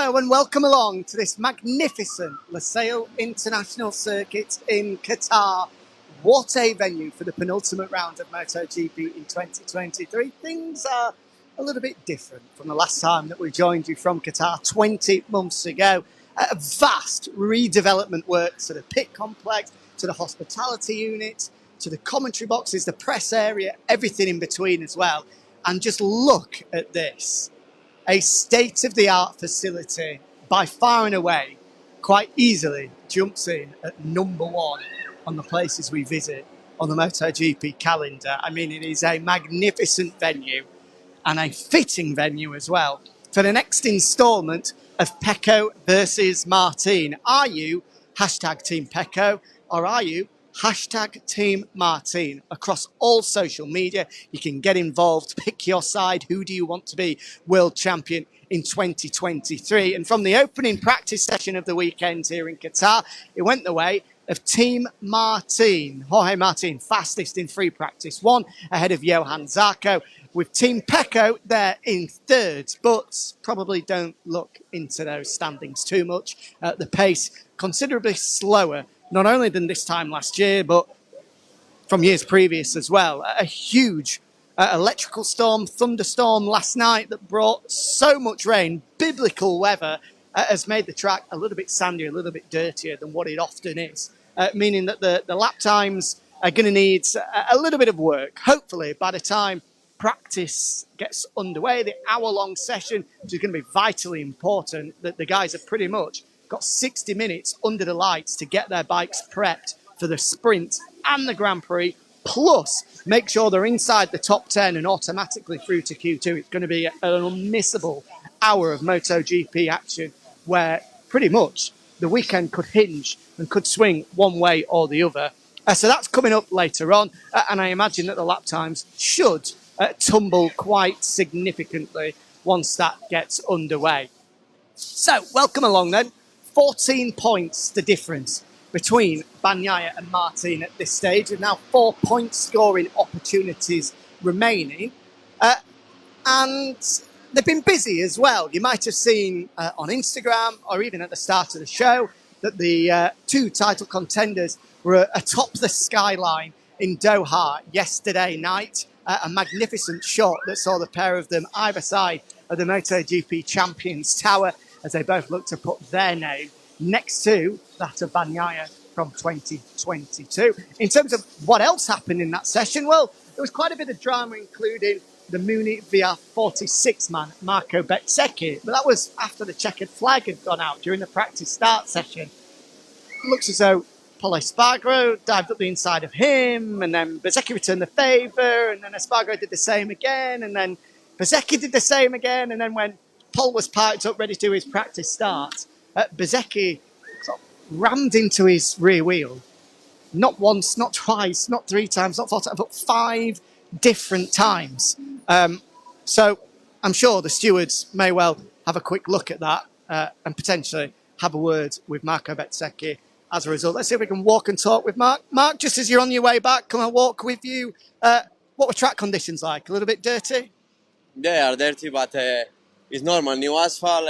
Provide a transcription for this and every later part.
Hello and welcome along to this magnificent Losail International Circuit in Qatar. What a venue for the penultimate round of MotoGP in 2023. Things are a little bit different from the last time that we joined you from Qatar 20 months ago. A vast redevelopment work to the pit complex, to the hospitality unit, to the commentary boxes, the press area, everything in between as well. And just look at this. A state-of-the-art facility, by far and away, quite easily jumps in at number one on the places we visit on the MotoGP calendar. I mean, it is a magnificent venue and a fitting venue as well for the next instalment of Pecco versus Martin. Are you hashtag Team Pecco or are you hashtag Team Martin? Across all social media, you can get involved, pick your side. Who do you want to be world champion in 2023? And from the opening practice session of the weekend here in Qatar, it went the way of Team Martin. Jorge Martin, fastest in free practice one, ahead of Johan Zarco, with Team Pecco there in third. But probably don't look into those standings too much. The pace considerably slower, not only than this time last year, but from years previous as well. A huge electrical storm, thunderstorm last night that brought so much rain, biblical weather, has made the track a little bit sandier, a little bit dirtier than what it often is, meaning that the lap times are going to need a little bit of work. Hopefully, by the time practice gets underway, the hour-long session, which is going to be vitally important, that the guys have pretty much got 60 minutes under the lights to get their bikes prepped for the sprint and the Grand Prix, plus make sure they're inside the top 10 and automatically through to Q2. It's going to be an unmissable hour of MotoGP action where pretty much the weekend could hinge and could swing one way or the other. So that's coming up later on, and I imagine that the lap times should tumble quite significantly once that gets underway. So, welcome along then. 14 points the difference between Bagnaia and Martin at this stage, with now 4 point scoring opportunities remaining. And they've been busy as well. You might have seen on Instagram or even at the start of the show that the two title contenders were atop the skyline in Doha yesterday night. A magnificent shot that saw the pair of them either side of the MotoGP Champions Tower as they both look to put their name next to that of Bagnaia from 2022. In terms of what else happened in that session, well, there was quite a bit of drama, including the Muni VR46 man, Marco Bezzecchi, but that was after the checkered flag had gone out during the practice start session. Looks as though Polo Espargaro dived up the inside of him, and then Bezzecchi returned the favour, and then Espargaro did the same again, and then Bezzecchi did the same again, and then when Pol was parked up ready to do his practice start, Bezzecchi sort of rammed into his rear wheel. Not once, not twice, not three times, not four times, but 5 different times. So I'm sure the stewards may well have a quick look at that and potentially have a word with Marco Bezzecchi as a result. Let's see if we can walk and talk with Mark. Mark, just as you're on your way back, can I walk with you? What were track conditions like? A little bit dirty? Yeah, they are dirty, but it's normal. New asphalt.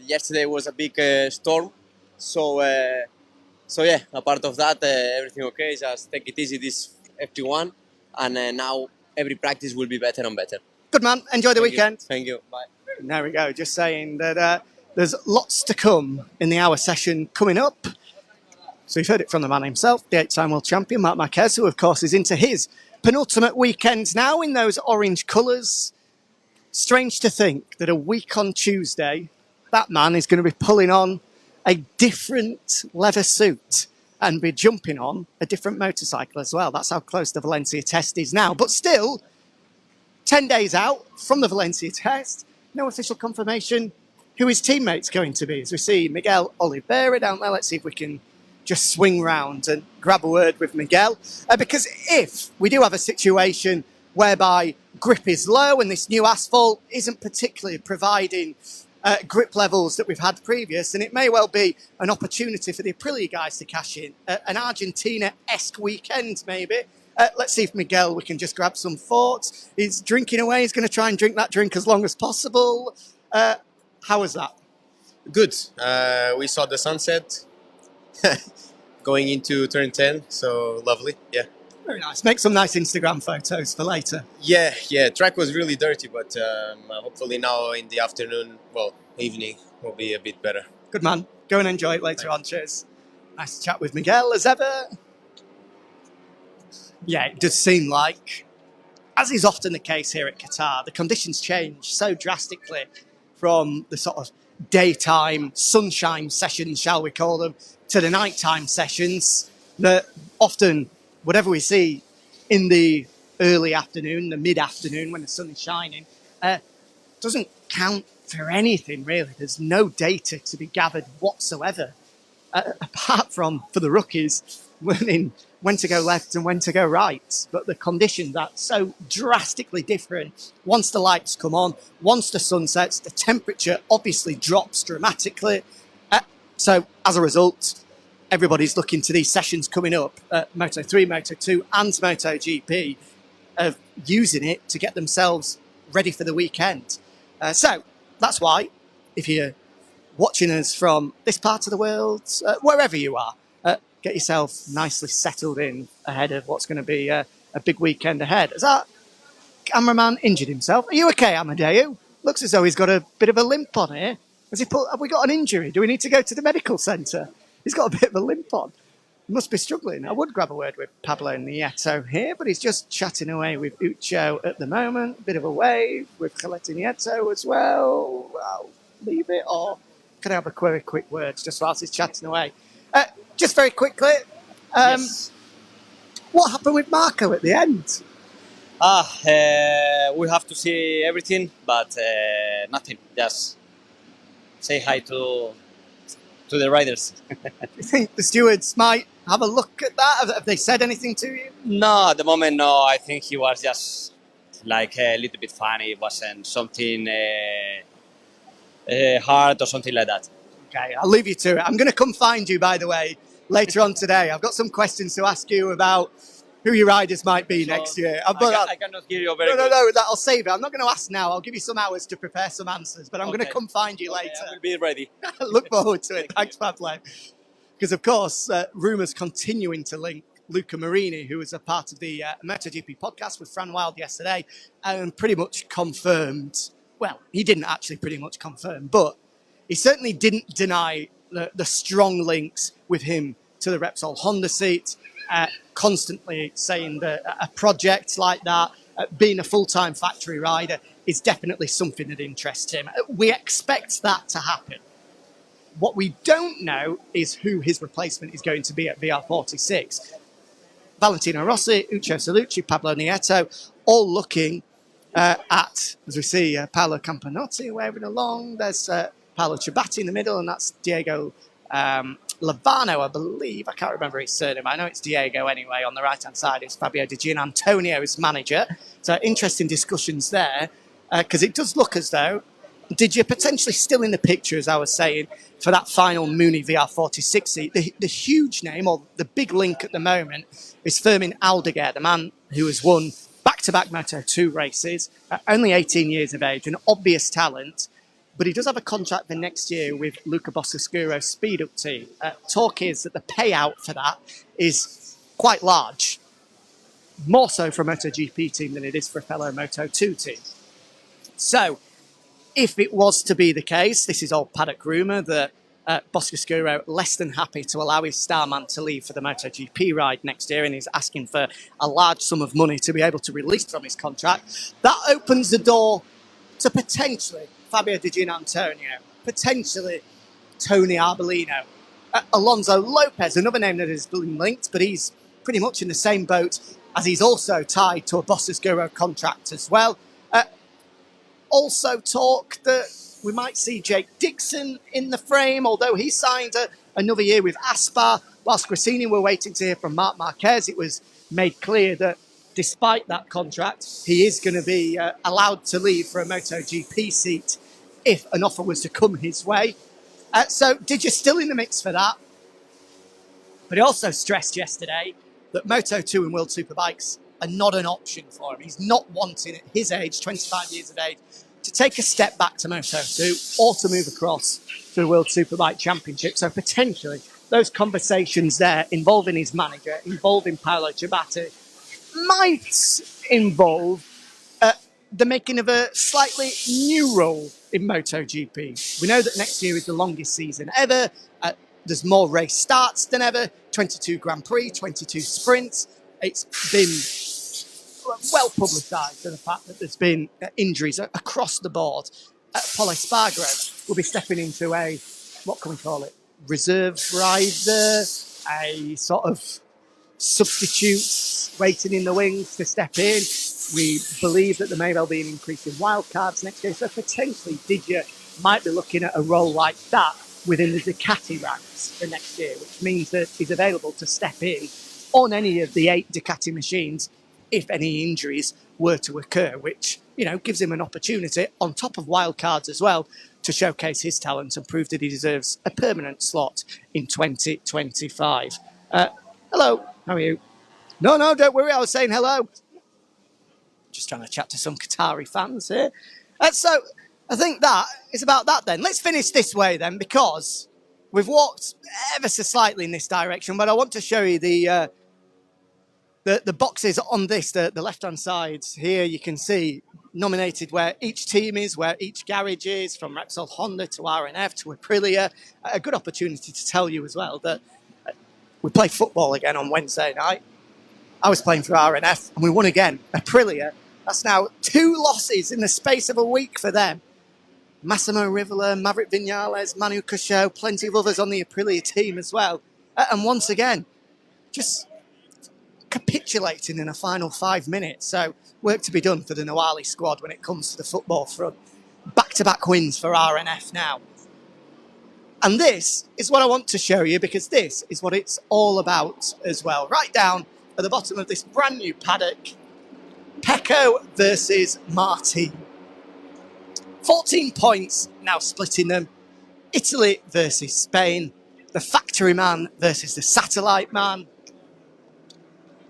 Yesterday was a big storm, so yeah. Apart of that, everything okay. Just take it easy this FT1, and now every practice will be better and better. Good man. Enjoy the weekend. Thank you. Bye. There we go. Just saying that there's lots to come in the hour session coming up. So you've heard it from the man himself, the 8-time world champion, Marc Marquez, who of course is into his penultimate weekend now in those orange colours. Strange to think that a week on Tuesday, that man is going to be pulling on a different leather suit and be jumping on a different motorcycle as well. That's how close the Valencia test is now. But still, 10 days out from the Valencia test, no official confirmation who his teammate's going to be. As we see Miguel Oliveira down there, let's see if we can just swing round and grab a word with Miguel. Because if we do have a situation whereby grip is low and this new asphalt isn't particularly providing grip levels that we've had previous, and it may well be an opportunity for the Aprilia guys to cash in. An Argentina-esque weekend, maybe. Let's see if Miguel, we can just grab some thoughts. He's drinking away. He's going to try and drink that drink as long as possible. How was that? Good. We saw the sunset going into turn 10, so lovely. Yeah. Very nice. Make some nice Instagram photos for later. Yeah. Track was really dirty, but hopefully now in the afternoon, evening, will be a bit better. Good man. Go and enjoy it later on. Cheers. Nice to chat with Miguel as ever. Yeah, it does seem like, as is often the case here at Qatar, the conditions change so drastically from the sort of daytime sunshine sessions, shall we call them, to the nighttime sessions that often, whatever we see in the early afternoon, the mid-afternoon when the sun is shining, doesn't count for anything really. There's no data to be gathered whatsoever, apart from for the rookies learning when to go left and when to go right. But the conditions are so drastically different. Once the lights come on, once the sun sets, the temperature obviously drops dramatically. So as a result, everybody's looking to these sessions coming up, Moto3, Moto2 and MotoGP, of using it to get themselves ready for the weekend. So that's why, if you're watching us from this part of the world, wherever you are, get yourself nicely settled in ahead of what's going to be a big weekend ahead. Has our cameraman injured himself? Are you okay, Amadeu? Looks as though he's got a bit of a limp on here. Have we got an injury? Do we need to go to the medical centre? He's got a bit of a limp on. He must be struggling. I would grab a word with Pablo Nieto here, but he's just chatting away with Ucho at the moment. Bit of a wave with Colette Nieto as well. I'll leave it, or can I have a very quick word just whilst he's chatting away? Just very quickly, Yes. what happened with Marco at the end? We have to see everything, but nothing. Just say hi to the riders. Do you think the stewards might have a look at that? Have they said anything to you? No, at the moment, no. I think he was just like a little bit funny. It wasn't something hard or something like that. Okay, I'll leave you to it. I'm going to come find you, by the way, later on today. I've got some questions to ask you about who your riders might be next year. I cannot hear you very good. No, I'll save it. I'm not going to ask now. I'll give you some hours to prepare some answers, but I'm going to come find you later. I will be ready. Look forward to it. Thanks, Pablo. Because, of course, rumours continuing to link Luca Marini, who was a part of the MotoGP podcast with Fran Wild yesterday, and pretty much confirmed. Well, he didn't actually pretty much confirm, but he certainly didn't deny the strong links with him to the Repsol Honda seat, constantly saying that a project like that, being a full-time factory rider, is definitely something that interests him. We expect that to happen. What we don't know is who his replacement is going to be at VR46. Valentino Rossi, Ucho Salucci, Pablo Nieto, all looking at, as we see, Paolo Campanotti waving along. There's Paolo Ciabatti in the middle, and that's Diego Lavano, I believe. I can't remember his surname. I know it's Diego anyway. On the right-hand side is Fabio Di Gianantonio's manager. So interesting discussions there, because it does look as though Did you potentially still in the picture, as I was saying, for that final Mooney VR46 seat? The huge name, or the big link at the moment, is Fermin Aldeguer, the man who has won back-to-back Moto2 races, only 18 years of age, an obvious talent, but he does have a contract for next year with Luca Boscoscuro's Speed-Up team. Talk is that the payout for that is quite large, more so for a MotoGP team than it is for a fellow Moto2 team. So, if it was to be the case, this is all paddock rumour, that Boscoscuro less than happy to allow his star man to leave for the MotoGP ride next year, and he's asking for a large sum of money to be able to release from his contract. That opens the door to potentially Fabio Di Gianantonio, potentially Tony Arbolino, Alonso Lopez, another name that has been linked, but he's pretty much in the same boat, as he's also tied to a Boscoscuro contract as well. Also talk that we might see Jake Dixon in the frame, although he signed another year with Aspar. Whilst Grassini were waiting to hear from Marc Marquez, it was made clear that despite that contract, he is going to be allowed to leave for a MotoGP seat if an offer was to come his way. So did you still in the mix for that? But he also stressed yesterday that Moto2 and World Superbikes are not an option for him. He's not wanting, at his age, 25 years of age, to take a step back to Moto2 or to move across to the World Superbike Championship. So potentially those conversations there involving his manager, involving Paolo Ciabatti, might involve the making of a slightly new role in MotoGP. We know that next year is the longest season ever. There's more race starts than ever, 22 Grand Prix, 22 sprints. It's been well publicised, the fact that there's been injuries across the board. Pol Espargaro will be stepping into a, what can we call it, reserve rider, a sort of substitutes waiting in the wings to step in. We believe that there may well be an increase in wildcards next year, so potentially Didier might be looking at a role like that within the Ducati ranks for next year, which means that he's available to step in on any of the 8 Ducati machines if any injuries were to occur, which, you know, gives him an opportunity on top of wildcards as well to showcase his talent and prove that he deserves a permanent slot in 2025. Hello, how are you? No, don't worry, I was saying hello. Just trying to chat to some Qatari fans here. So I think that is about that then. Let's finish this way then, because we've walked ever so slightly in this direction, but I want to show you the boxes on this, the left-hand side. Here you can see nominated where each team is, where each garage is, from Repsol Honda to RNF to Aprilia. A good opportunity to tell you as well that we play football again on Wednesday night. I was playing for RNF and we won again. Aprilia, that's now 2 losses in the space of a week for them. Massimo Rivola, Maverick Vinales, Manu Cachot, plenty of others on the Aprilia team as well. And once again, just capitulating in the final 5 minutes. So work to be done for the Noali squad when it comes to the football front. Back-to-back wins for RNF now. And this is what I want to show you, because this is what it's all about as well. Right down at the bottom of this brand new paddock, Pecco versus Martin. 14 points now splitting them. Italy versus Spain. The factory man versus the satellite man.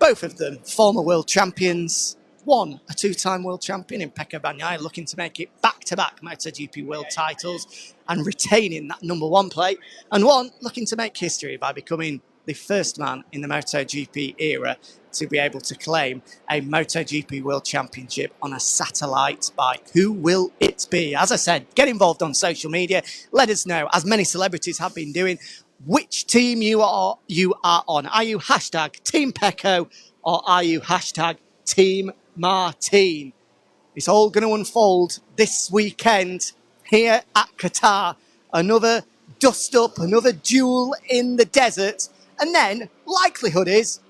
Both of them former world champions. One, a 2-time world champion in Pecco Bagnaia, looking to make it back-to-back MotoGP world titles and retaining that number 1 plate. And one, looking to make history by becoming the first man in the MotoGP era to be able to claim a MotoGP World Championship on a satellite bike. Who will it be? As I said, get involved on social media. Let us know, as many celebrities have been doing, which team you are on. Are you hashtag Team Pecco or are you hashtag Team Martin? It's all going to unfold this weekend here at Qatar. Another dust up, another duel in the desert. And then, likelihood is,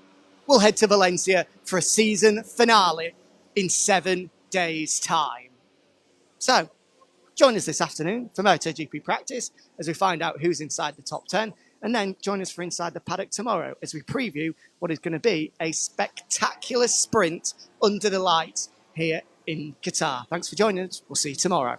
we'll head to Valencia for a season finale in 7 days' time. So, join us this afternoon for MotoGP practice as we find out who's inside the top 10. And then join us for Inside the Paddock tomorrow as we preview what is going to be a spectacular sprint under the lights here in Qatar. Thanks for joining us. We'll see you tomorrow.